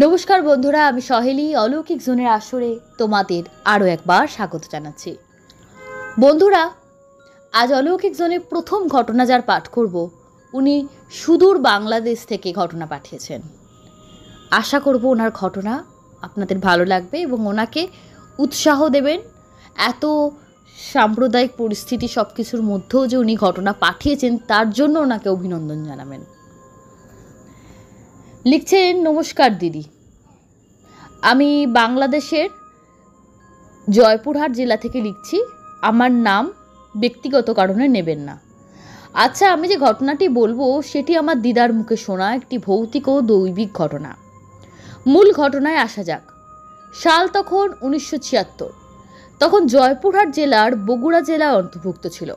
নমস্কার বন্ধুরা, আমি সহেলি অলৌকিক জোনের আসরে তোমাদের আরও একবার স্বাগত জানাচ্ছি। বন্ধুরা, আজ অলৌকিক জোনের প্রথম ঘটনা যার পাঠ করব, উনি সুদূর বাংলাদেশ থেকে ঘটনা পাঠিয়েছেন। আশা করব ওনার ঘটনা আপনাদের ভালো লাগবে এবং ওনাকে উৎসাহ দেবেন। এত সাম্প্রদায়িক পরিস্থিতি সব কিছুর মধ্যেও যে উনি ঘটনা পাঠিয়েছেন তার জন্য ওনাকে অভিনন্দন জানাবেন। লিখছেন, নমস্কার দিদি, আমি বাংলাদেশের জয়পুরহাট জেলা থেকে লিখছি। আমার নাম ব্যক্তিগত কারণে নেবেন না। আচ্ছা, আমি যে ঘটনাটি বলবো সেটি আমার দিদার মুখে শোনা একটি ভৌতিক ও দৈবিক ঘটনা। মূল ঘটনায় আসা যাক। সাল তখন 1976। তখন জয়পুরহাট জেলার বগুড়া জেলায় অন্তর্ভুক্ত ছিল।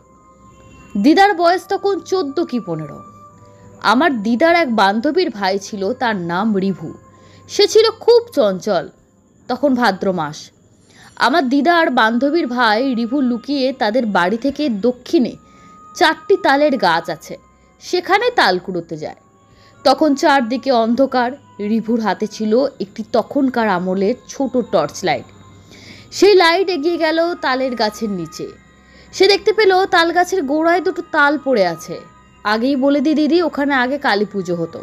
দিদার বয়স তখন 14 কি 15। আমার দিদার এক বান্ধবীর ভাই ছিল, তার নাম রিভু। সে ছিল খুব চঞ্চল। তখন ভাদ্র মাস। আমার দিদার বান্ধবীর ভাই রিভু লুকিয়ে তাদের বাড়ি থেকে দক্ষিণে 4টি তালের গাছ আছে, সেখানে তাল কুড়োতে যায়। তখন চারদিকে অন্ধকার। রিভুর হাতে ছিল একটি তখনকার আমলের ছোট টর্চ লাইট। সেই লাইট এগিয়ে গেল তালের গাছের নিচে। সে দেখতে পেল তাল গাছের গোড়ায় দুটো তাল পড়ে আছে। আগেই বলে দিদি, ওখানে আগে কালী পুজো হতো।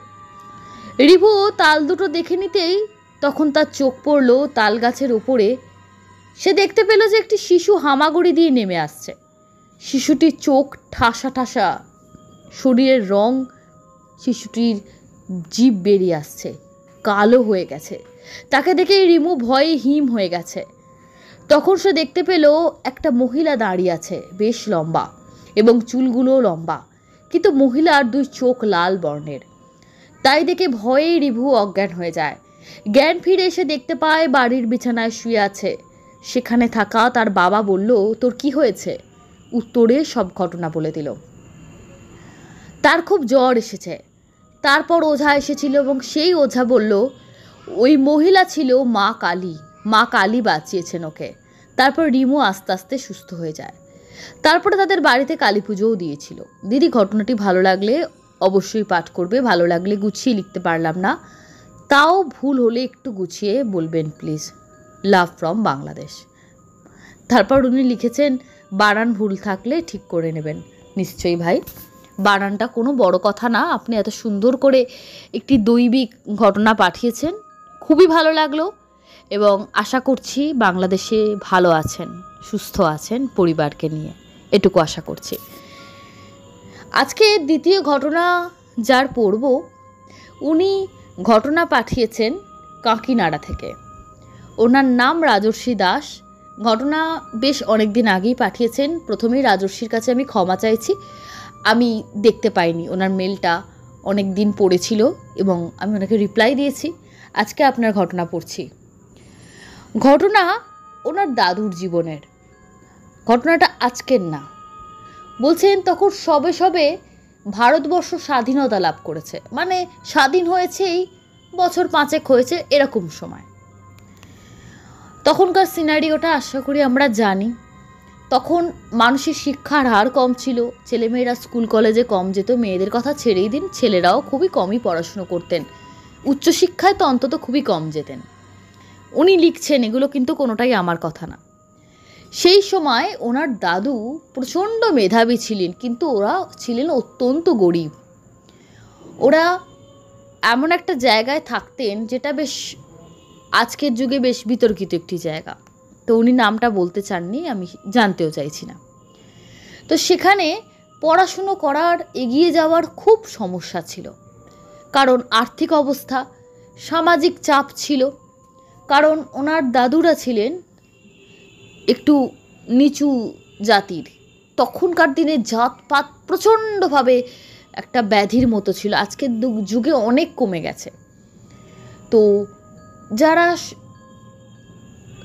রিভু তাল দুটো দেখে নিতেই তখন তার চোখ পড়ল তাল গাছের উপরে। সে দেখতে পেল যে একটি শিশু হামাগুড়ি দিয়ে নেমে আসছে। শিশুটির চোখ ঠাসা ঠাসা, শরীরের রং, শিশুটির জিভ বেরিয়ে আসছে, কালো হয়ে গেছে। তাকে দেখে রিমু ভয়ে হিম হয়ে গেছে। তখন সে দেখতে পেল একটা মহিলা দাঁড়িয়ে আছে, বেশ লম্বা এবং চুলগুলো লম্বা, কিন্তু মহিলার 2 চোখ লাল বর্ণের। তাই দেখে ভয়ে রিভু অজ্ঞান হয়ে যায়। জ্ঞান ফিরে এসে দেখতে পায় বাড়ির বিছানায় শুয়ে আছে। সেখানে থাকা তার বাবা বলল, তোর কি হয়েছে? উত্তরে সব ঘটনা বলে দিল। তার খুব জ্বর এসেছে। তারপর ওঝা এসেছিল এবং সেই ওঝা বলল ওই মহিলা ছিল মা কালী। মা কালী বাঁচিয়েছেন ওকে। তারপর রিমু আস্তে আস্তে সুস্থ হয়ে যায়। তারপরে তাদের বাড়িতে কালী পুজোও দিয়েছিল। দিদি, ঘটনাটি ভালো লাগলে অবশ্যই পাঠ করবে। ভালো লাগলে গুছিয়ে লিখতে পারলাম না, তাও ভুল হলে একটু গুছিয়ে বলবেন প্লিজ। Love from Bangladesh. তারপর উনি লিখেছেন, বানান ভুল থাকলে ঠিক করে নেবেন। নিশ্চয়ই ভাই, বানানটা কোনো বড় কথা না। আপনি এত সুন্দর করে একটি দৈবিক ঘটনা পাঠিয়েছেন, খুবই ভালো লাগলো এবং আশা করছি বাংলাদেশে ভালো আছেন, সুস্থ আছেন পরিবারকে নিয়ে, এটুকু আশা করছি। আজকে দ্বিতীয় ঘটনা যার পড়ব, উনি ঘটনা পাঠিয়েছেন কাঁকিনাড়া থেকে। ওনার নাম রাজর্ষি দাস। ঘটনা বেশ অনেক দিন আগেই পাঠিয়েছেন। প্রথমেই রাজর্ষির কাছে আমি ক্ষমা চাইছি, আমি দেখতে পাইনি। ওনার মেলটা অনেক দিন পড়েছিল এবং আমি ওনাকে রিপ্লাই দিয়েছি। আজকে আপনার ঘটনা পড়ছি। ঘটনা ওনার দাদুর জীবনের। ঘটনাটা আজকের না। বলছেন তখন সবে সবে ভারতবর্ষ স্বাধীনতা লাভ করেছে, মানে স্বাধীন হয়েছে এই বছর 5 হয়েছে, এরকম সময়। তখনকার সিনারিওটা আশা করি আমরা জানি। তখন মানুষের শিক্ষার হার কম ছিল, ছেলেমেয়েরা স্কুল কলেজে কম যেত। মেয়েদের কথা ছেড়েই দিন, ছেলেরাও খুবই কমই পড়াশুনো করতেন। উচ্চশিক্ষায় তো অন্তত খুবই কম যেতেন। উনি লিখছেন, এগুলো কিন্তু কোনোটাই আমার কথা না। সেই সময় ওনার দাদু প্রচণ্ড মেধাবী ছিলেন, কিন্তু ওরা ছিলেন অত্যন্ত গরিব। ওরা এমন একটা জায়গায় থাকতেন যেটা বেশ আজকের যুগে বেশ বিতর্কিত একটি জায়গা। তো উনি নামটা বলতে চাননি, আমি জানতেও চাইছি না। তো সেখানে পড়াশুনো করার, এগিয়ে যাওয়ার খুব সমস্যা ছিল। কারণ আর্থিক অবস্থা, সামাজিক চাপ ছিল। কারণ ওনার দাদুরা ছিলেন একটু নিচু জাতির। তখনকার দিনে জাতপাত প্রচণ্ডভাবে একটা ব্যাধির মতো ছিল, আজকের যুগে অনেক কমে গেছে। তো যারা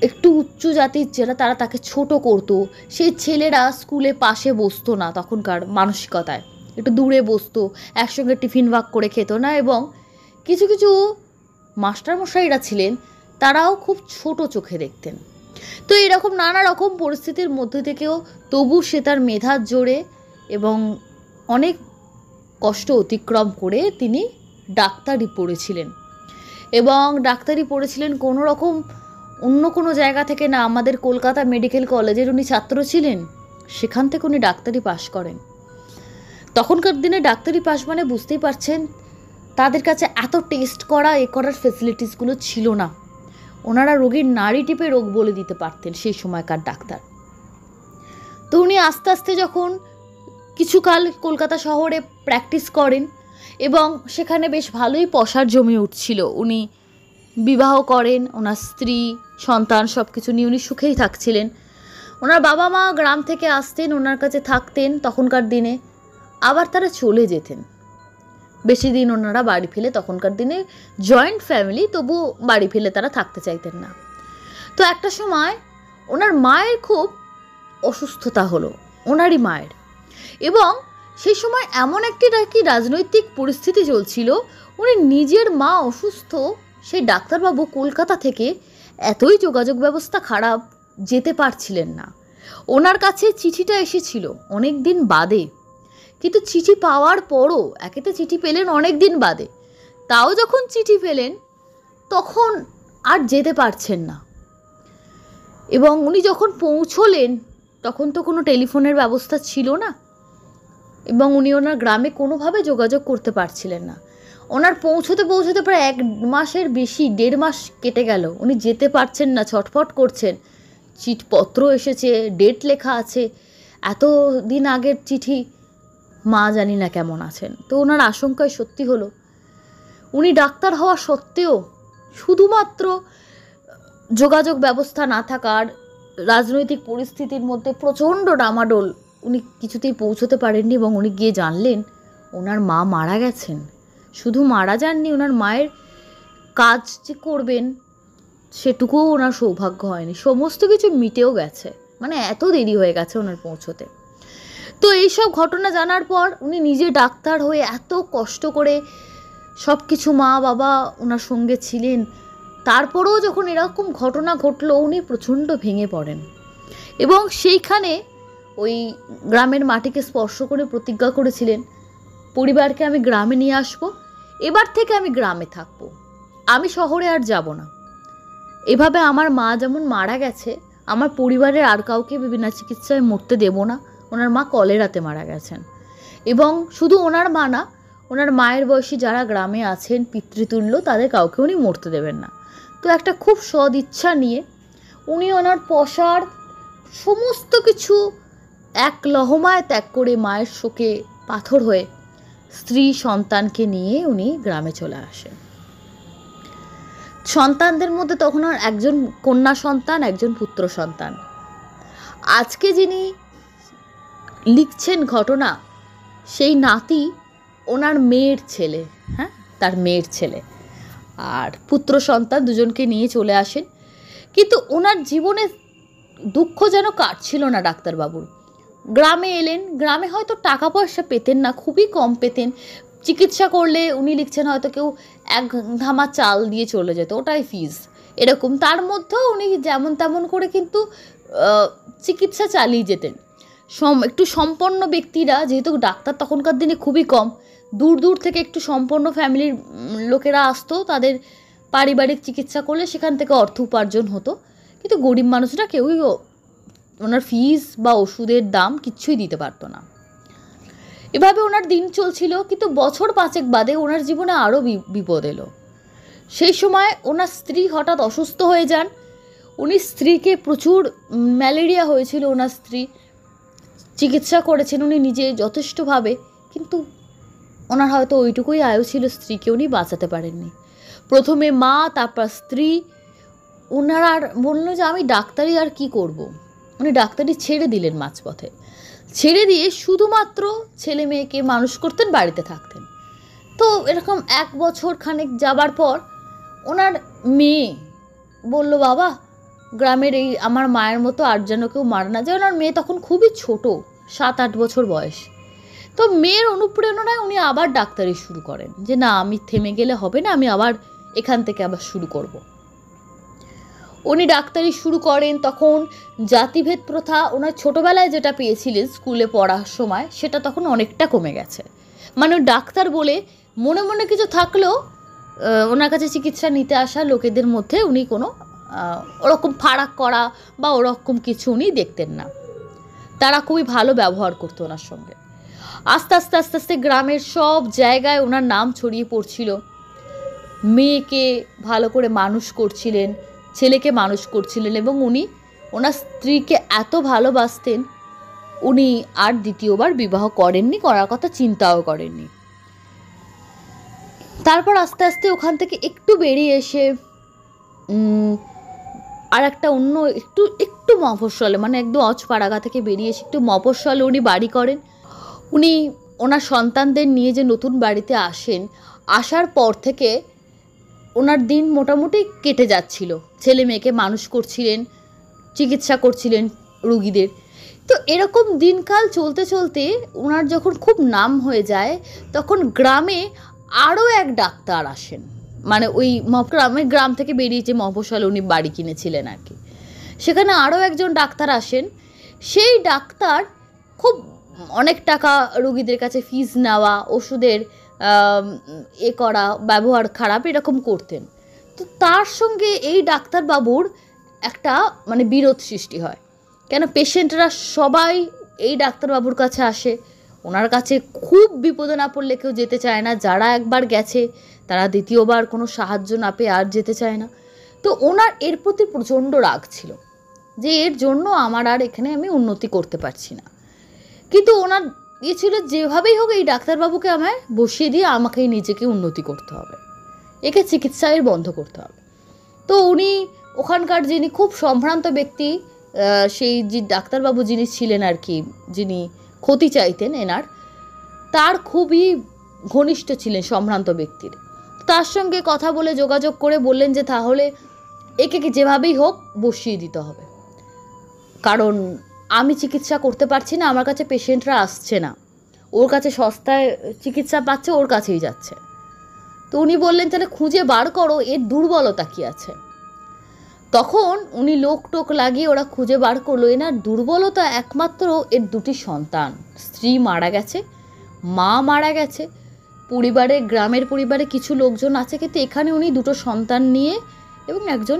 একটু উচ্চ জাতির যারা, তারা তাকে ছোট করতো। সেই ছেলেরা স্কুলে পাশে বসতো না, তখনকার মানসিকতায় একটু দূরে বসতো, একসঙ্গে টিফিন ভাগ করে খেত না। এবং কিছু কিছু মাস্টারমশাইরা ছিলেন, তারাও খুব ছোট চোখে দেখতেন। তো এরকম নানা রকম পরিস্থিতির মধ্যে থেকেও তবু সে তার মেধার জোরে এবং অনেক কষ্ট অতিক্রম করে তিনি ডাক্তারি পড়েছিলেন। এবং ডাক্তারি পড়েছিলেন কোনো রকম অন্য কোনো জায়গা থেকে না, আমাদের কলকাতা মেডিকেল কলেজের উনি ছাত্র ছিলেন, সেখান থেকে উনি ডাক্তারি পাশ করেন। তখনকার দিনে ডাক্তারি পাশ মানে বুঝতেই পারছেন, তাদের কাছে এত টেস্ট করা করার ফেসিলিটিসগুলো ছিল না। ওনারা রোগীর নাড়ি টিপে রোগ বলে দিতে পারতেন সেই সময়কার ডাক্তার। তো উনি আস্তে আস্তে যখন কিছুকাল কলকাতা শহরে প্র্যাকটিস করেন এবং সেখানে বেশ ভালোই পসার জমে উঠছিল, উনি বিবাহ করেন, ওনার স্ত্রী সন্তান সব কিছু নিয়ে উনি সুখেই থাকছিলেন। ওনার বাবা মা গ্রাম থেকে আসতেন, ওনার কাছে থাকতেন তখনকার দিনে, আবার তারা চলে যেতেন। বেশি দিন ওনারা বাড়ি ফেলে, তখনকার দিনে জয়েন্ট ফ্যামিলি, তবু বাড়ি ফেলে তারা থাকতে চাইতেন না। তো একটা সময় ওনার মায়ের খুব অসুস্থতা হলো, ওনারই মায়ের, এবং সেই সময় এমন একটি রাজনৈতিক পরিস্থিতি চলছিল, উনি নিজের মা অসুস্থ, সেই ডাক্তারবাবু কলকাতা থেকে এতই যোগাযোগ ব্যবস্থা খারাপ, যেতে পারছিলেন না। ওনার কাছে চিঠিটা এসেছিল অনেক দিন বাদে, কিন্তু চিঠি পাওয়ার পরও, একেতে চিঠি পেলেন অনেক দিন বাদে, তাও যখন চিঠি পেলেন তখন আর যেতে পারছেন না। এবং উনি যখন পৌঁছলেন তখন তো কোনো টেলিফোনের ব্যবস্থা ছিল না, এবং উনি ওনার গ্রামে কোনোভাবে যোগাযোগ করতে পারছিলেন না। ওনার পৌঁছতে পৌঁছতে প্রায় 1 মাসের বেশি, 1.5 মাস কেটে গেল, উনি যেতে পারছেন না, ছটফট করছেন। চিঠিপত্র এসেছে, ডেট লেখা আছে, এত দিন আগের চিঠি, মা জানি না কেমন আছেন। তো ওনার আশঙ্কায় সত্যি হলো, উনি ডাক্তার হওয়া সত্ত্বেও শুধুমাত্র যোগাযোগ ব্যবস্থা না থাকার, রাজনৈতিক পরিস্থিতির মধ্যে প্রচণ্ড ডামাডোল, উনি কিছুতেই পৌঁছতে পারেননি। এবং উনি গিয়ে জানলেন ওনার মা মারা গেছেন। শুধু মারা যাননি, ওনার মায়ের কাজ যে করবেন সেটুকুও ওনার সৌভাগ্য হয়নি, সমস্ত কিছু মিটেও গেছে, মানে এত দেরি হয়ে গেছে ওনার পৌঁছতে। তো এইসব ঘটনা জানার পর উনি নিজে ডাক্তার হয়ে এত কষ্ট করে সব কিছু, মা বাবা ওনার সঙ্গে ছিলেন, তারপরেও যখন এরকম ঘটনা ঘটলো উনি প্রচণ্ড ভেঙে পড়েন। এবং সেইখানে ওই গ্রামের মাটিকে স্পর্শ করে প্রতিজ্ঞা করেছিলেন, পরিবারকে আমি গ্রামে নিয়ে আসবো, এবার থেকে আমি গ্রামে থাকবো, আমি শহরে আর যাব না। এভাবে আমার মা যেমন মারা গেছে, আমার পরিবারের আর কাউকে বিনা চিকিৎসায় মরতে দেব না। ওনার মা কলেরাতে মারা গেছেন। এবং শুধু ওনার মা না, ওনার মায়ের বয়সী যারা গ্রামে আছেন পিতৃতুল্য, তাদের কাউকে উনি মরতে দেবেন না। তো একটা খুব সদ ইচ্ছা নিয়ে উনি ওনার পসার সমস্ত কিছু এক লহমায় ত্যাগ করে, মায়ের শোকে পাথর হয়ে স্ত্রী সন্তানকে নিয়ে উনি গ্রামে চলে আসেন। সন্তানদের মধ্যে তখন আর একজন কন্যা সন্তান, একজন পুত্র সন্তান। আজকে যিনি লিখছেন ঘটনা, সেই নাতি ওনার মেয়ের ছেলে, হ্যাঁ, তার মেয়ের ছেলে, আর পুত্র সন্তান দুজনকে নিয়ে চলে আসেন। কিন্তু ওনার জীবনে দুঃখ যেন কাটছিল না ডাক্তারবাবুর। গ্রামে এলেন, গ্রামে হয়তো টাকা পয়সা পেতেন না, খুবই কম পেতেন। চিকিৎসা করলে উনি লিখছেন হয়তো কেউ 1 ধামা চাল দিয়ে চলে যেত, ওটাই ফিজ এরকম। তার মধ্যেও উনি যেমন তেমন করে কিন্তু চিকিৎসা চালিয়ে যেতেন। একটু সম্পন্ন ব্যক্তিরা, যেহেতু ডাক্তার তখনকার দিনে খুবই কম, দূর দূর থেকে একটু সম্পন্ন ফ্যামিলির লোকেরা আসতো, তাদের পারিবারিক চিকিৎসা করলে সেখান থেকে অর্থ উপার্জন হতো। কিন্তু গরিব মানুষরা কেউই ওনার ফিজ বা ওষুধের দাম কিচ্ছুই দিতে পারতো না। এভাবে ওনার দিন চলছিল। কিন্তু বছর 5 বাদে ওনার জীবনে আরও বিপদ এলো। সেই সময় ওনার স্ত্রী হঠাৎ অসুস্থ হয়ে যান। উনি স্ত্রীকে, প্রচুর ম্যালেরিয়া হয়েছিল ওনার স্ত্রী, চিকিৎসা করেছেন উনি নিজে যথেষ্টভাবে, কিন্তু ওনার হয়তো ওইটুকুই আয়ু ছিল, স্ত্রীকে উনি বাঁচাতে পারেননি। প্রথমে মা, তারপর স্ত্রী। ওনারা আর বললো যে আমি ডাক্তারি আর কি করব। উনি ডাক্তারি ছেড়ে দিলেন মাঝপথে। ছেড়ে দিয়ে শুধুমাত্র ছেলে মেয়েকে মানুষ করতেন, বাড়িতে থাকতেন। তো এরকম 1 বছর খানেক যাবার পর ওনার মেয়ে বলল, বাবা, গ্রামের এই আমার মায়ের মতো আর যেন কেউ মারা না যায়। ওনার মেয়ে তখন খুবই ছোট, 7-8 বছর বয়স। তো মেয়ের অনুপ্রেরণায় উনি আবার ডাক্তারি শুরু করেন, যে না, আমি থেমে গেলে হবে না, আমি আবার এখান থেকে আবার শুরু করব। উনি ডাক্তারি শুরু করেন। তখন জাতিভেদ প্রথা, ওনার ছোটোবেলায় যেটা পেয়েছিলেন স্কুলে পড়ার সময়, সেটা তখন অনেকটা কমে গেছে। মানে ডাক্তার বলে মনে মনে কিছু থাকলেও ওনার কাছে চিকিৎসা নিতে আসা লোকেদের মধ্যে উনি কোনো ওরকম ফারাক করা বা ওরকম কিছু উনি দেখতেন না। তারা খুবই ভালো ব্যবহার করতো ওনার সঙ্গে। আস্তে আস্তে আস্তে আস্তে গ্রামের সব জায়গায় ওনার নাম ছড়িয়ে পড়ছিল। মেয়েকে ভালো করে মানুষ করছিলেন, ছেলেকে মানুষ করছিলেন, এবং উনি ওনার স্ত্রীকে এত ভালোবাসতেন, উনি আর দ্বিতীয়বার বিবাহ করেননি, করার কথা চিন্তাও করেননি। তারপর আস্তে আস্তে ওখান থেকে একটু বেরিয়ে এসে আর একটা অন্য একটু একটু মফস্বলে, মানে একদম অজপাড়াগা থেকে বেরিয়ে এসে একটু মফস্বলে উনি বাড়ি করেন। উনি ওনার সন্তানদের নিয়ে যে নতুন বাড়িতে আসেন, আসার পর থেকে ওনার দিন মোটামুটি কেটে যাচ্ছিল। ছেলে মেয়েকে মানুষ করছিলেন, চিকিৎসা করছিলেন রুগীদের। তো এরকম দিনকাল চলতে চলতে ওনার যখন খুব নাম হয়ে যায়, তখন গ্রামে আরও এক ডাক্তার আসেন। মানে ওই গ্রাম থেকে বেরিয়েছে মফস্বলে উনি বাড়ি কিনেছিলেন আর কি, সেখানে আরও একজন ডাক্তার আসেন। সেই ডাক্তার খুব অনেক টাকা রুগীদের কাছে ফিস নেওয়া, ওষুধের করা, ব্যবহার খারাপ এরকম করতেন। তো তার সঙ্গে এই ডাক্তারবাবুর একটা মানে বিরোধ সৃষ্টি হয়। কেন, পেশেন্টরা সবাই এই ডাক্তারবাবুর কাছে আসে, ওনার কাছে খুব বিপদে না পড়লে কেউ যেতে চায় না। যারা একবার গেছে তারা দ্বিতীয়বার কোনো সাহায্য না পেয়ে আর যেতে চায় না। তো ওনার এর প্রতি প্রচণ্ড রাগ ছিল যে এর জন্য আমার আর এখানে আমি উন্নতি করতে পারছি না। কিন্তু ওনার ছিল যেভাবেই হোক এই ডাক্তারবাবুকে আমায় বসিয়ে দিয়ে আমাকেই নিজেকে উন্নতি করতে হবে, একে চিকিৎসায় বন্ধ করতে হবে। তো উনি ওখানকার যিনি খুব সম্ভ্রান্ত ব্যক্তি, সেই যে ডাক্তারবাবু যিনি ছিলেন আর কি, যিনি ক্ষতি চাইতেন এনার, তার খুবই ঘনিষ্ঠ ছিলেন সম্ভ্রান্ত ব্যক্তির। তার সঙ্গে কথা বলে যোগাযোগ করে বললেন যে তাহলে একে যেভাবেই হোক বসিয়ে দিতে হবে, কারণ আমি চিকিৎসা করতে পারছি না, আমার কাছে পেশেন্টরা আসছে না, ওর কাছে সস্তায় চিকিৎসা পাচ্ছে, ওর কাছেই যাচ্ছে। তো উনি বললেন তাহলে খুঁজে বার করো এর দুর্বলতা কী আছে। তখন উনি লোক টোক লাগিয়ে ওরা খুঁজে বার করলো এনার দুর্বলতা একমাত্র এর দুটি সন্তান। স্ত্রী মারা গেছে, মা মারা গেছে, পরিবারে গ্রামের পরিবারে কিছু লোকজন আছে, কিন্তু এখানে উনি দুটো সন্তান নিয়ে এবং একজন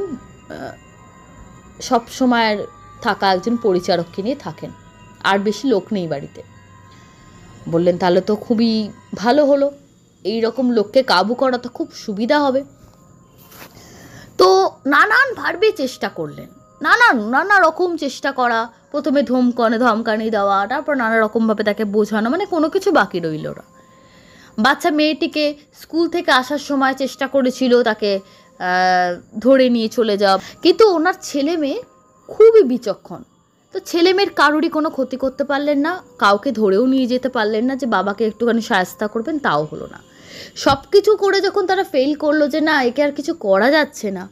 সব সময়ের থাকা একজন পরিচারককে নিয়ে থাকেন, আর বেশি লোক নেই বাড়িতে। বললেন তাহলে তো খুবই ভালো হলো, এই রকম লোককে কাবু করা তো খুব সুবিধা হবে। তো নানানভাবে চেষ্টা করলেন, নানা রকম চেষ্টা করা, প্রথমে ধমকানি দেওয়া, তারপর নানা রকমভাবে তাকে বোঝানো, মানে কোনো কিছু বাকি রইল না। বাচ্চা মেয়েটিকে স্কুল থেকে আসার সময় চেষ্টা করেছিল তাকে ধরে নিয়ে চলে যাওয়া, কিন্তু ওনার ছেলে মেয়ে খুবই বিচক্ষণ। তো ছেলে মেয়ের কারোরই কোনো ক্ষতি করতে পারলেন না, কাউকে ধরেও নিয়ে যেতে পারলেন না যে বাবাকে একটুখানি সাহায্য করবেন, তাও হলো না। সব কিছু করে যখন তারা ফেল করলো যে না একে আর কিছু করা যাচ্ছে না,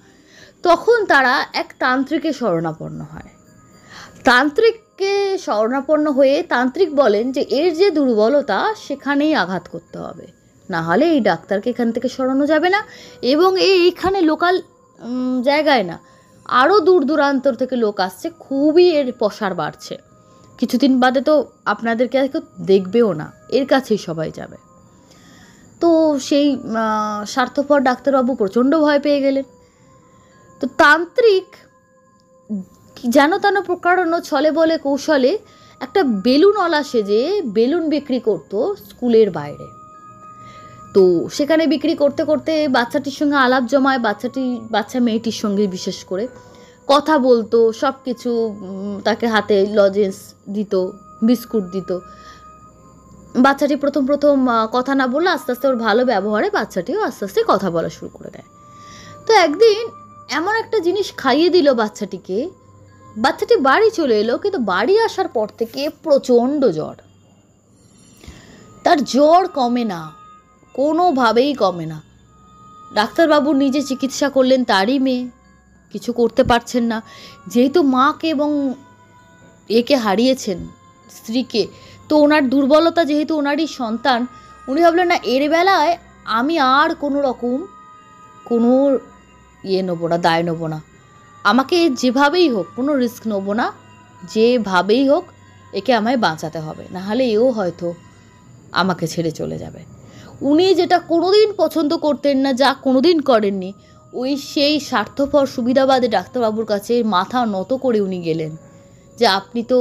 তখন তারা এক তান্ত্রিকের শরণাপন্ন হয়। তান্ত্রিককে শরণাপন্ন হয়ে তান্ত্রিক বলেন যে এর যে দুর্বলতা সেখানেই আঘাত করতে হবে, না হলে এই ডাক্তারকে এখান থেকে সরানো যাবে না। এবং এইখানে লোকাল জায়গায় না, আরও দূর দূরান্তর থেকে লোক আসছে, খুবই এর প্রসার বাড়ছে, কিছুদিন বাদে তো আপনাদেরকে আর কেউ দেখবেও না, এর কাছেই সবাই যাবে। তো সেই স্বার্থপর ডাক্তারবাবু প্রচণ্ড ভয় পেয়ে গেলেন। তো তান্ত্রিক যেন তেন প্রকারণ ছলে বলে কৌশলে একটা বেলুনওয়ালা সেজে বেলুন বিক্রি করতো স্কুলের বাইরে। তো সেখানে বিক্রি করতে করতে বাচ্চাটির সঙ্গে আলাপ জমায়, বাচ্চা মেয়েটির সঙ্গে বিশেষ করে কথা বলতো, সব কিছু তাকে হাতে লজেন্স দিত, বিস্কুট দিত। বাচ্চাটি প্রথম কথা না বললে আস্তে আস্তে ওর ভালো ব্যবহারে বাচ্চাটিও আস্তে আস্তে কথা বলা শুরু করে দেয়। তো একদিন এমন একটা জিনিস খাইয়ে দিল বাচ্চাটিকে, বাচ্চাটি বাড়ি চলে এলো, কিন্তু বাড়ি আসার পর থেকে প্রচণ্ড জ্বর, তার জ্বর কমে না, কোনোভাবেই কমে না। ডাক্তারবাবু নিজে চিকিৎসা করলেন, তারই মেয়ে, কিছু করতে পারছেন না, যেহেতু মাকে এবং একে হারিয়েছেন, স্ত্রীকে, তো ওনার দুর্বলতা যেহেতু ওনারই সন্তান, উনি ভাবলেন না এর বেলায় আমি আর কোনো রকম কোনো নেবো না, দায় নেবো না, আমাকে যেভাবেই হোক কোনো রিস্ক নেবো না, যেভাবেই হোক একে আমায় বাঁচাতে হবে, নাহলে এও হয়তো আমাকে ছেড়ে চলে যাবে। উনি যেটা কোনোদিন পছন্দ করতেন না, যা কোনোদিন করেননি, ওই সেই স্বার্থপর সুবিধাবাদী ডাক্তারবাবুর কাছে মাথা নত করে উনি গেলেন যে আপনি তো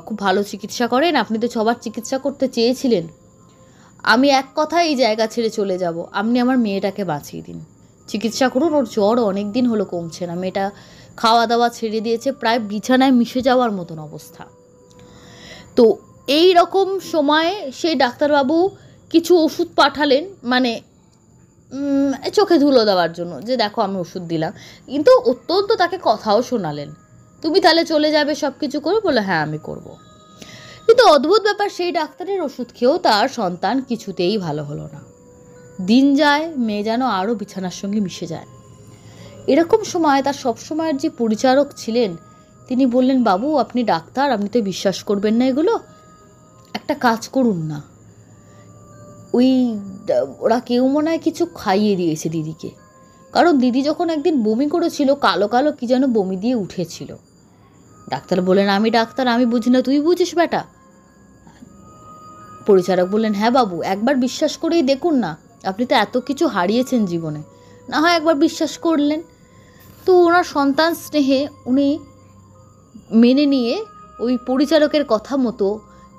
খুব ভালো চিকিৎসা করেন, আপনি তো সবার চিকিৎসা করতে চেয়েছিলেন, আমি এক কথায় এই জায়গা ছেড়ে চলে যাব, আপনি আমার মেয়েটাকে বাঁচিয়ে দিন, চিকিৎসা করুন, ওর জ্বর অনেক দিন হলো কমছে না, মেয়েটা খাওয়া দাওয়া ছেড়ে দিয়েছে, প্রায় বিছানায় মিশে যাওয়ার মতন অবস্থা। তো এই রকম সময়ে সেই ডাক্তারবাবু কিছু ওষুধ পাঠালেন, মানে চোখে ধুলো দেওয়ার জন্য, যে দেখো আমি ওষুধ দিলাম, কিন্তু অত্যন্ত তাকে কথাও শোনালেন, তুমি তাহলে চলে যাবে, সব কিছু করে, বলে হ্যাঁ আমি করব। কিন্তু অদ্ভুত ব্যাপার, সেই ডাক্তারের ওষুধ খেয়েও তার সন্তান কিছুতেই ভালো হলো না। দিন যায়, মেয়ে যেন আরও বিছানার সঙ্গে মিশে যায়। এরকম সময় তার সবসময়ের যে পরিচারক ছিলেন, তিনি বললেন, বাবু আপনি ডাক্তার, আপনি তো বিশ্বাস করবেন না এগুলো, একটা কাজ করুন না, ওই ওরা কেউ মনে হয় কিছু খাইয়ে দিয়েছে দিদিকে, কারণ দিদি যখন একদিন বমি করেছিল, কালো কালো কি যেন বমি দিয়ে উঠেছিল। ডাক্তার বললেন, আমি ডাক্তার, আমি বুঝি না, তুই বুঝিস বেটা? পরিচারক বললেন, হ্যাঁ বাবু, একবার বিশ্বাস করেই দেখুন না, আপনি তো এত কিছু হারিয়েছেন জীবনে, না হয় একবার বিশ্বাস করলেন। তো ওনার সন্তান স্নেহে উনি মেনে নিয়ে ওই পরিচারকের কথা মতো,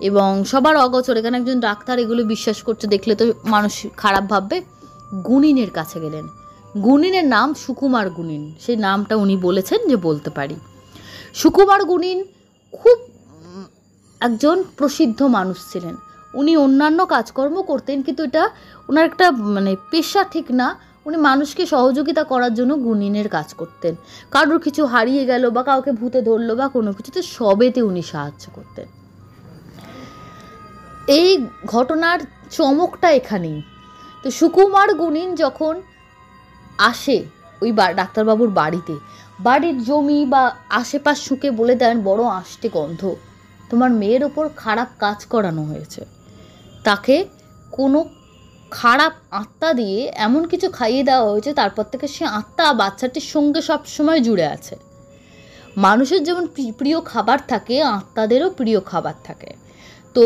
এবং সবার অগোচর, এখানে একজন ডাক্তার এগুলো বিশ্বাস করছে দেখলে তো মানুষ খারাপ ভাববে, গুণিনের কাছে গেলেন। গুণিনের নাম সুকুমার গুণিন, সেই নামটা উনি বলেছেন যে বলতে পারি। সুকুমার গুণিন খুব একজন প্রসিদ্ধ মানুষ ছিলেন, উনি অন্যান্য কাজকর্ম করতেন, কিন্তু এটা ওনার একটা মানে পেশা ঠিক না, উনি মানুষকে সহযোগিতা করার জন্য গুণিনের কাজ করতেন, কারোর কিছু হারিয়ে গেল বা কাউকে ভূতে ধরলো বা কোনো কিছুতে, সবেতে উনি সাহায্য করতেন। এই ঘটনার চমকটা এখানেই। তো সুকুমার গুণিন যখন আসে ওই ডাক্তারবাবুর বাড়িতে, বাড়ির জমি বা আশেপাশ শুকে বলে দেন, বড় আষ্টে গন্ধ, তোমার মেয়ের ওপর খারাপ কাজ করানো হয়েছে, তাকে কোনো খারাপ আত্মা দিয়ে এমন কিছু খাইয়ে দেওয়া হয়েছে, তারপর থেকে সে আত্মা বাচ্চাটির সঙ্গে সব সময় জুড়ে আছে। মানুষের যেমন প্রিয় খাবার থাকে, আত্মাদেরও প্রিয় খাবার থাকে। তো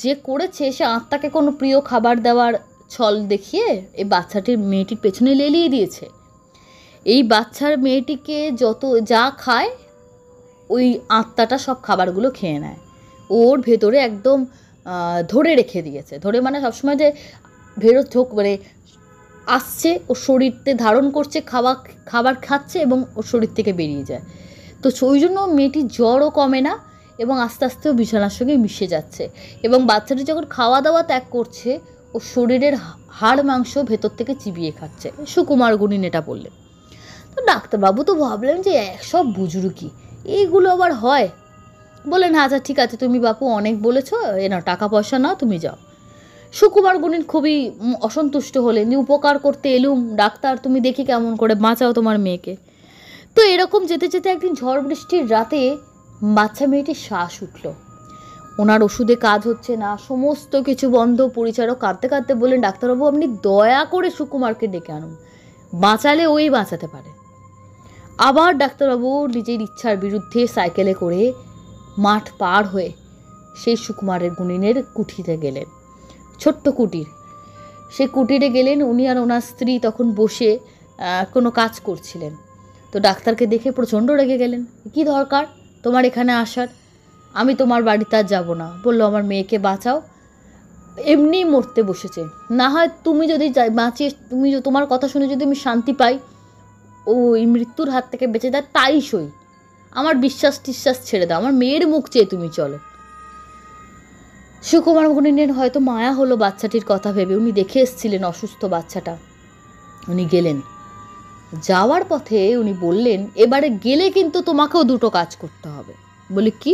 যে করেছে, সে আত্মাকে কোনো প্রিয় খাবার দেওয়ার ছল দেখিয়ে এই বাচ্চাটির মেয়েটির পেছনে লেলিয়ে দিয়েছে। এই বাচ্চার মেয়েটিকে যত যা খায়, ওই আত্মাটা সব খাবারগুলো খেয়ে নেয়, ওর ভেতরে একদম ধরে রেখে দিয়েছে। ধরে মানে সবসময় যে ঢোক মানে আসছে, ওর শরীরতে ধারণ করছে, খাবার খাচ্ছে এবং ওর শরীর থেকে বেরিয়ে যায়। তো ওই জন্য মেয়েটির জ্বরও কমে না এবং আস্তে আস্তেও বিছানার সঙ্গে মিশে যাচ্ছে, এবং বাচ্চাটি যখন খাওয়া দাওয়া ত্যাগ করছে, ওর শরীরের হাড় মাংস ভেতর থেকে চিবিয়ে খাচ্ছে। সুকুমার গুণিন এটা বললেন। তো ডাক্তারবাবু তো ভাবলেন যে সব বুজরুকি, এইগুলো আবার হয়। বললেন, আচ্ছা ঠিক আছে, তুমি বাপু অনেক বলেছো, না টাকা পয়সা নাও, তুমি যাও। সুকুমার গুণিন খুবই অসন্তুষ্ট হলেন, যে উপকার করতে এলুম ডাক্তার, তুমি দেখি কেমন করে বাঁচাও তোমার মেয়েকে। তো এরকম যেতে যেতে একদিন ঝড় বৃষ্টির রাতে বাচ্চা মেয়েটির শ্বাস উঠল, ওনার ওষুধে কাজ হচ্ছে না, সমস্ত কিছু বন্ধ। পরিচারক কাঁদতে কাঁদতে বললেন, ডাক্তারবাবু আপনি দয়া করে সুকুমারকে ডেকে আনুন, বাঁচালে ওই বাঁচাতে পারে। আবার ডাক্তারবাবু নিজের ইচ্ছার বিরুদ্ধে সাইকেলে করে মাঠ পার হয়ে সেই সুকুমারের গুণিনের কুঠিতে গেলেন, ছোট্ট কুটির। সে কুটিরে গেলেন, উনি আর ওনার স্ত্রী তখন বসে কোনো কাজ করছিলেন। তো ডাক্তারকে দেখে প্রচণ্ড রেগে গেলেন, কি দরকার তোমার এখানে আসার, আমি তোমার বাড়িতে আর যাবো না। বললো, আমার মেয়েকে বাঁচাও, এমনিই মরতে বসেছে, না হয় তুমি যদি বাঁচিয়ে, তুমি তোমার কথা শুনে যদি আমি শান্তি পাই, ওই মৃত্যুর হাত থেকে বেঁচে যায়, তাই সই, আমার বিশ্বাস টিশ্বাস ছেড়ে দাও, আমার মেয়ের মুখ চেয়ে তুমি চলো। সুকুমার গুণিনের হয়তো মায়া হলো বাচ্চাটির কথা ভেবে, উনি দেখে এসেছিলেন অসুস্থ বাচ্চাটা, উনি গেলেন। যাওয়ার পথে উনি বললেন, এবারে গেলে কিন্তু তোমাকেও দুটো কাজ করতে হবে। বলে, কি?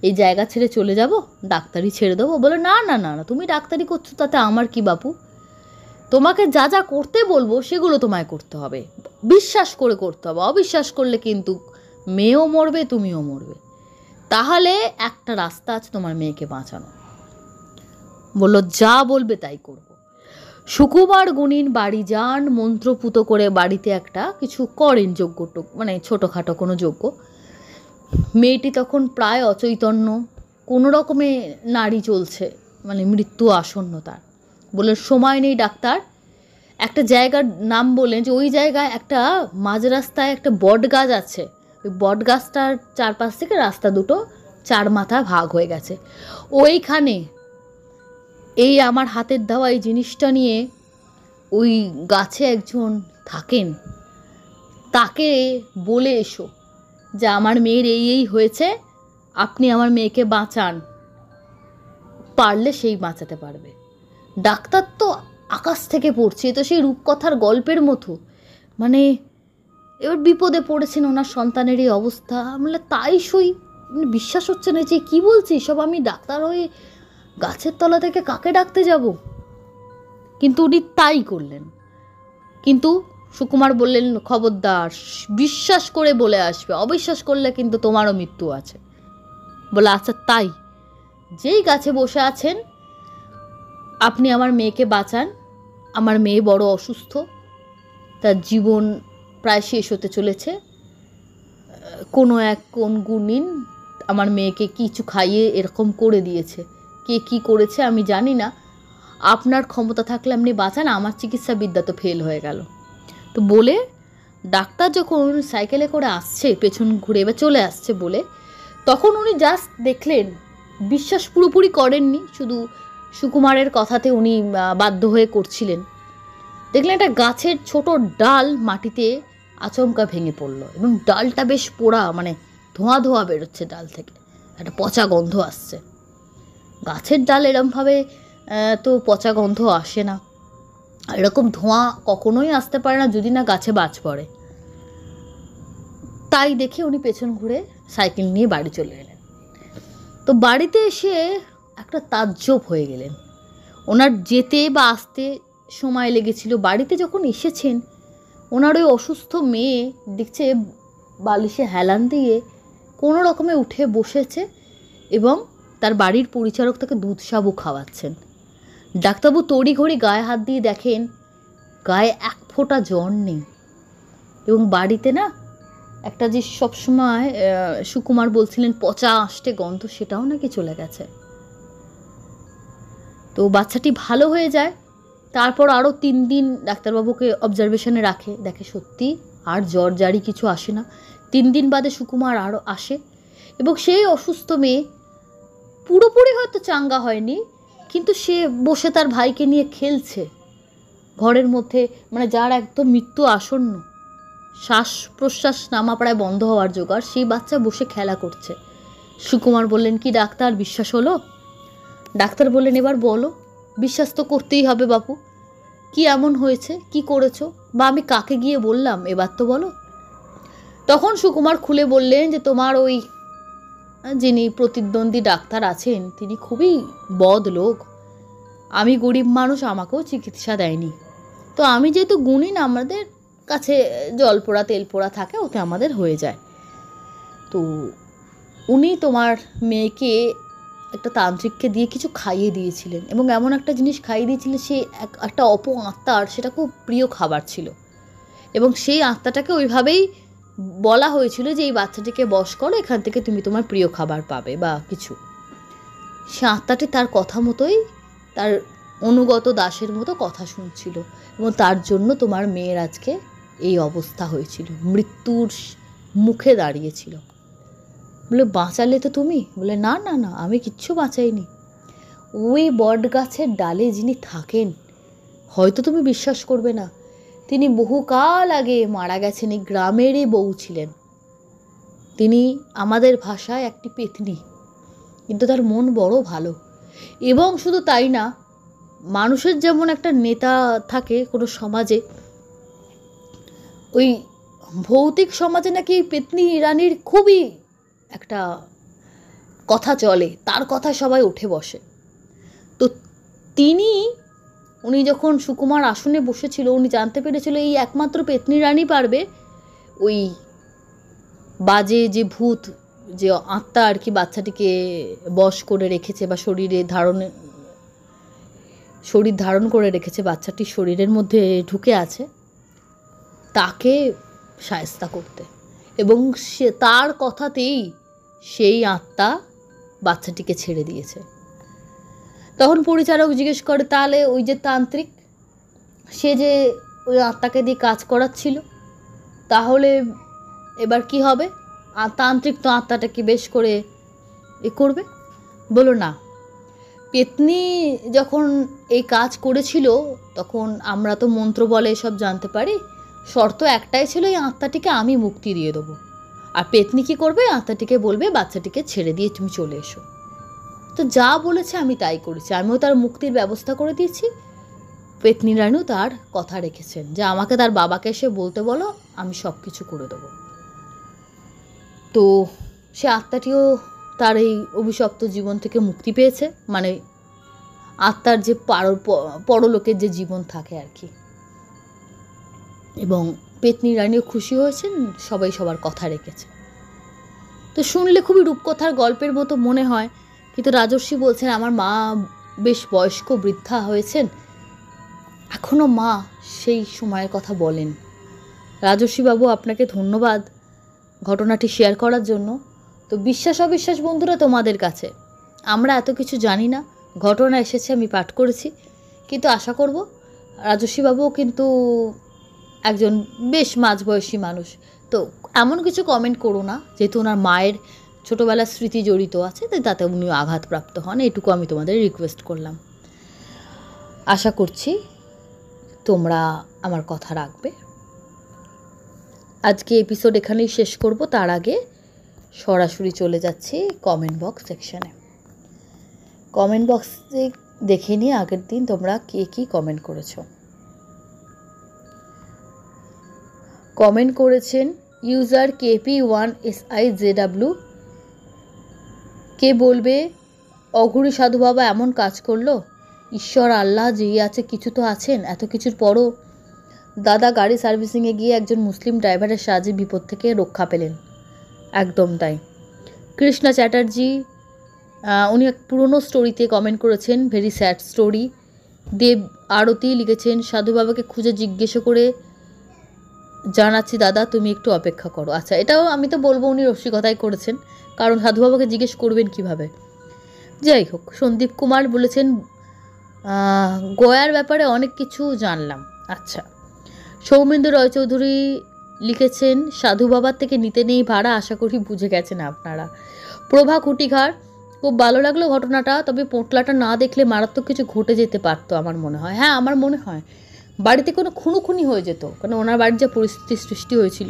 এই জায়গা ছেড়ে চলে যাব, ডাক্তারি ছেড়ে দেবো? বলে, না না না না, তুমি ডাক্তারি করছো তাতে আমার কি বাপু, তোমাকে যা যা করতে বলবো সেগুলো তোমায় করতে হবে, বিশ্বাস করে করতে হবে, অবিশ্বাস করলে কিন্তু মেয়েও মরবে, তুমিও মরবে। তাহলে একটা রাস্তা আছে তোমার মেয়েকে বাঁচানো। বললো, যা বলবে তাই করব। সুকুমার গুণিন বাড়ি যান, মন্ত্রপুত করে বাড়িতে একটা কিছু করেন, যজ্ঞ মানে ছোটোখাটো কোনো যজ্ঞ। মেয়েটি তখন প্রায় অচৈতন্য, কোনো রকমে নাড়ি চলছে, মানে মৃত্যু আসন্ন তার। বললেন সময় নেই ডাক্তার, একটা জায়গার নাম বললেন যে ওই জায়গায় একটা মাঝ রাস্তায় একটা বট গাছ আছে, ওই বট গাছটার চারপাশ থেকে রাস্তা দুটো চার মাথা ভাগ হয়ে গেছে, ওইখানে এই আমার হাতের দেওয়া এই জিনিসটা নিয়ে ওই গাছে একজন থাকেন, তাকে বলে এসো যে আমার মেয়ের এই হয়েছে, আপনি আমার মেয়েকে বাঁচান, পারলে সেই বাঁচাতে পারবে। ডাক্তার তো আকাশ থেকে পড়ছে, তো সেই রূপকথার গল্পের মতো, মানে এবার বিপদে পড়েছেন ওনার সন্তানের এই অবস্থা। বলে তাই সই, বিশ্বাস হচ্ছে না যে কী বলছি সব, আমি ডাক্তার হয়ে গাছের তলা থেকে কাকে ডাকতে যাব। কিন্তু উনি তাই করলেন। কিন্তু সুকুমার বললেন খবরদার, বিশ্বাস করে বলে আসবে, অবিশ্বাস করলে কিন্তু তোমারও মৃত্যু আছে। বলে আচ্ছা তাই, যেই গাছে বসে আছেন আপনি আমার মেয়েকে বাঁচান, আমার মেয়ে বড় অসুস্থ, তার জীবন প্রায় শেষ হতে চলেছে, কোন গুণিন আমার মেয়েকে কিছু খাইয়ে এরকম করে দিয়েছে, কে কি করেছে আমি জানি না, আপনার ক্ষমতা থাকলে আপনি বাঁচান, আমার চিকিৎসা বিদ্যা তো ফেল হয়ে গেল। তো বলে ডাক্তার যখন সাইকেলে করে আসছে, পেছন ঘুরে এবার চলে আসছে বলে, তখন উনি জাস্ট দেখলেন, বিশ্বাস পুরোপুরি করেননি, শুধু সুকুমারের কথাতে উনি বাধ্য হয়ে করছিলেন। দেখলেন একটা গাছের ছোট ডাল মাটিতে আচমকা ভেঙে পড়লো, এবং ডালটা বেশ পোড়া, মানে ধোঁয়া ধোঁয়া বেরোচ্ছে ডাল থেকে, একটা পচা গন্ধ আসছে। গাছের ডাল এরমভাবে তো পচা গন্ধ আসে না, আর এরকম ধোঁয়া কখনোই আসতে পারে না যদি না গাছে বাজ পড়ে। তাই দেখে উনি পেছন ঘুরে সাইকেল নিয়ে বাড়ি চলে এলেন। তো বাড়িতে এসে একটা তাজ্জব হয়ে গেলেন, ওনার যেতে বা আসতে সময় লেগেছিল, বাড়িতে যখন এসেছেন ওনার ওই অসুস্থ মেয়ে দেখছে বালিশে হেলান দিয়ে কোনো রকমে উঠে বসেছে, এবং তার বাড়ির পরিচারক তাকে দুধ সাবু খাওয়াচ্ছেন। ডাক্তারবাবু তড়িঘড়ি গায়ে হাত দিয়ে দেখেন গায়ে এক ফোঁটা জ্বর নেই, এবং বাড়িতে না একটা যে সবসময় সুকুমার বলছিলেন পচা আষ্টে গন্ধ, সেটাও নাকি চলে গেছে। তো বাচ্চাটি ভালো হয়ে যায়, তারপর আরও 3 দিন ডাক্তারবাবুকে অবজারভেশনে রাখে, দেখে সত্যি আর জ্বর জারি কিছু আসে না। 3 দিন বাদে সুকুমার আরও আসে, এবং সেই অসুস্থ মেয়ে পুরোপুরি হয়তো চাঙ্গা হয়নি, কিন্তু সে বসে তার ভাইকে নিয়ে খেলছে ঘরের মধ্যে, মানে যার একদম মৃত্যু আসন্ন, শ্বাস প্রশ্বাস নামা প্রায় বন্ধ হওয়ার জোগাড়, সেই বাচ্চা বসে খেলা করছে। সুকুমার বললেন কি ডাক্তার, বিশ্বাস হলো? ডাক্তার বললেন এবার বলো, বিশ্বাস তো করতেই হবে বাপু, কি এমন হয়েছে, কি করেছো, বা আমি কাকে গিয়ে বললাম, এবার তো বলো। তখন সুকুমার খুলে বললেন যে তোমার ওই যিনি প্রতিদ্বন্দ্বী ডাক্তার আছেন তিনি খুবই বদ লোক, আমি গরিব মানুষ, আমাকেও চিকিৎসা দেয়নি, তো আমি যেহেতু গুণিন, আমাদের কাছে জল পোড়া তেল পোড়া থাকে, ওতে আমাদের হয়ে যায়। তো উনি তোমার মেয়েকে একটা তান্ত্রিককে দিয়ে কিছু খাইয়ে দিয়েছিলেন, এবং এমন একটা জিনিস খাইয়ে দিয়েছিলেন, সে একটা আত্মার সেটা খুব প্রিয় খাবার ছিল, এবং সেই আত্মাটাকে ওইভাবেই বলা হয়েছিল যে এই বাচ্চাটিকে বশ করো, এখান থেকে তুমি তোমার প্রিয় খাবার পাবে বা কিছু। সে আত্মাটি তার কথা মতোই, তার অনুগত দাসের মতো কথা শুনছিল, এবং তার জন্য তোমার মেয়ের আজকে এই অবস্থা হয়েছিল, মৃত্যুর মুখে দাঁড়িয়েছিল। বলে বাঁচালে তো তুমি? বলে না না না, আমি কিচ্ছু বাঁচাইনি। ওই বট গাছের ডালে যিনি থাকেন, হয়তো তুমি বিশ্বাস করবে না, তিনি বহুকাল আগে মারা গেছেন, এই গ্রামেরই বউ ছিলেন। তিনি আমাদের ভাষায় একটি পেতনি, কিন্তু তার মন বড় ভালো। এবং শুধু তাই না, মানুষের যেমন একটা নেতা থাকে কোনো সমাজে, ওই ভৌতিক সমাজে নাকি পেতনি রানীর খুবই একটা কথা চলে, তার কথায় সবাই উঠে বসে। তো উনি যখন সুকুমার আসনে বসেছিল, উনি জানতে পেরেছিল এই একমাত্র পেতনি রানী পারবে ওই বাজে যে ভূত, যে আত্মা আর কি বাচ্চাটিকে বশ করে রেখেছে বা শরীর ধারণ করে রেখেছে, বাচ্চাটির শরীরের মধ্যে ঢুকে আছে, তাকে শায়েস্তা করতে। এবং সে তার কথাতেই সেই আত্মা বাচ্চাটিকে ছেড়ে দিয়েছে। তখন পরিচারক জিজ্ঞেস করে, তাহলে ওই যে তান্ত্রিক, সে যে ওই আত্মাকে দিয়ে কাজ করাচ্ছিল, তাহলে এবার কি হবে? আর তান্ত্রিক তো আত্মাটাকে বেশ করে করবে। বলো না, পেতনি যখন এই কাজ করেছিল তখন আমরা তো মন্ত্র বলে এসব জানতে পারি, শর্ত একটাই ছিল, এই আত্মাটিকে আমি মুক্তি দিয়ে দেবো। আর পেতনি কী করবে? আত্মাটিকে বলবে বাচ্চাটিকে ছেড়ে দিয়ে তুমি চলে এসো। তো যা বলেছে আমি তাই করেছি, আমিও তার মুক্তির ব্যবস্থা করে দিয়েছি। পেতনি রানীও তার কথা রেখেছেন যে আমাকে তার বাবাকে এসে বলতে বলো, আমি সব কিছু করে দেবো। তো সে আত্মাটিও তার এই অভিশপ্ত জীবন থেকে মুক্তি পেয়েছে, মানে আত্মার যে পরলোকের যে জীবন থাকে আর কি। এবং পেতনি রানীও খুশি হয়েছেন, সবাই সবার কথা রেখেছে। তো শুনলে খুবই রূপকথার গল্পের মতো মনে হয়, কিন্তু রাজর্ষি বলছেন আমার মা বেশ বয়স্ক বৃদ্ধা হয়েছেন, এখনও মা সেই সময়ের কথা বলেন। রাজর্ষিবাবু আপনাকে ধন্যবাদ ঘটনাটি শেয়ার করার জন্য। তো বিশ্বাস অবিশ্বাস বন্ধুরা তোমাদের কাছে, আমরা এত কিছু জানি না, ঘটনা এসেছে আমি পাঠ করেছি, কিন্তু আশা করব রাজর্ষিবাবুও কিন্তু একজন বেশ মাঝবয়সী মানুষ, তো এমন কিছু কমেন্ট করো না, যেহেতু ওনার মায়ের ছোটোবেলার স্মৃতি জড়িত আছে, তাই তাতে উনিও আঘাতপ্রাপ্ত হন, এটুকু আমি তোমাদের রিকোয়েস্ট করলাম। আশা করছি তোমরা আমার কথা রাখবে। আজকে এপিসোড এখানেই শেষ করব, তার আগে সরাসরি চলে যাচ্ছি কমেন্ট বক্স সেকশানে। কমেন্ট বক্সে দেখে নিয়ে আগের দিন তোমরা কে কী কমেন্ট করেছো। কমেন্ট করেছেন ইউজার KP1SIJW, কে বলবে অঘুরি সাধু বাবা এমন কাজ করলো? ঈশ্বর আল্লাহ যেই আছে, কিছু তো আছেন, এত কিছুর পরও দাদা গাড়ি সার্ভিসিংয়ে গিয়ে একজন মুসলিম ড্রাইভারের সাহায্যে বিপদ থেকে রক্ষা পেলেন। একদম তাই। কৃষ্ণা চ্যাটার্জি, উনি এক পুরনো স্টোরিতে কমেন্ট করেছেন, ভেরি স্যাড স্টোরি। দেব আরতি লিখেছেন সাধু বাবাকে খুঁজে জিজ্ঞেস করে জানাচ্ছি দাদা, তুমি একটু অপেক্ষা করো। আচ্ছা, এটাও আমি তো বলবো উনি রসিকতাই করেছেন, কারণ সাধু বাবাকে জিজ্ঞেস করবেন কিভাবে। যাই হোক, সন্দীপ কুমার বলেছেন গয়ার ব্যাপারে অনেক কিছু জানলাম। আচ্ছা, সৌমেন্দু রায়চৌধুরী লিখেছেন সাধু বাবার থেকে নিতে নেই ভাড়া, আশা করি বুঝে গেছেন আপনারা। প্রভা কুটিঘার, খুব ভালো লাগলো ঘটনাটা, তবে পোঁটলাটা না দেখলে মারাত্মক কিছু ঘটে যেতে পারতো আমার মনে হয়। হ্যাঁ, আমার মনে হয় বাড়িতে কোনো খুনোখুনি হয়ে যেত, কারণ ওনার বাড়ির যা পরিস্থিতির সৃষ্টি হয়েছিল।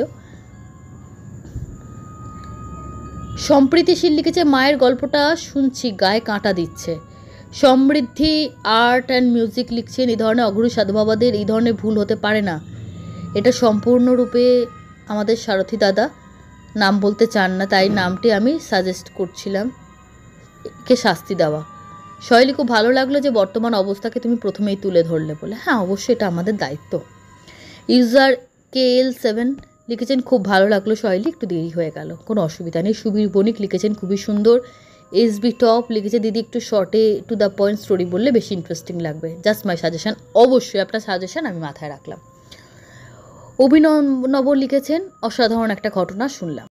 সম্প্রীতিশীল লিখেছে মায়ের গল্পটা শুনছি গায়ে কাঁটা দিচ্ছে। সমৃদ্ধি আর্ট অ্যান্ড মিউজিক লিখছেন এই ধরনের অঘুরি সাধু বাবাদের এই ধরনের ভুল হতে পারে না, এটা সম্পূর্ণরূপে আমাদের সারথী দাদা নাম বলতে চান না, তাই নামটি আমি সাজেস্ট করছিলাম কে শাস্তি দেওয়া। শৈলী, খুব ভালো লাগলো যে বর্তমান অবস্থাকে তুমি প্রথমেই তুলে ধরলে বলে। হ্যাঁ, অবশ্যই এটা আমাদের দায়িত্ব। ইউজার KL7 লিখেছেন খুব ভালো লাগলো শৈলী, একটু দেরি হয়ে গেল, কোনো অসুবিধা নেই। সুবীর বণিক লিখেছেন খুবই সুন্দর। SB টপ লিখেছে দিদি একটু শর্টে টু দ্য পয়েন্ট স্টোরি বললে বেশি ইন্টারেস্টিং লাগবে, জাস্ট মাই সাজেশন। অবশ্যই আপনার সাজেশন আমি মাথায় রাখলাম। অভিনব লিখেছেন অসাধারণ একটা ঘটনা শুনলাম।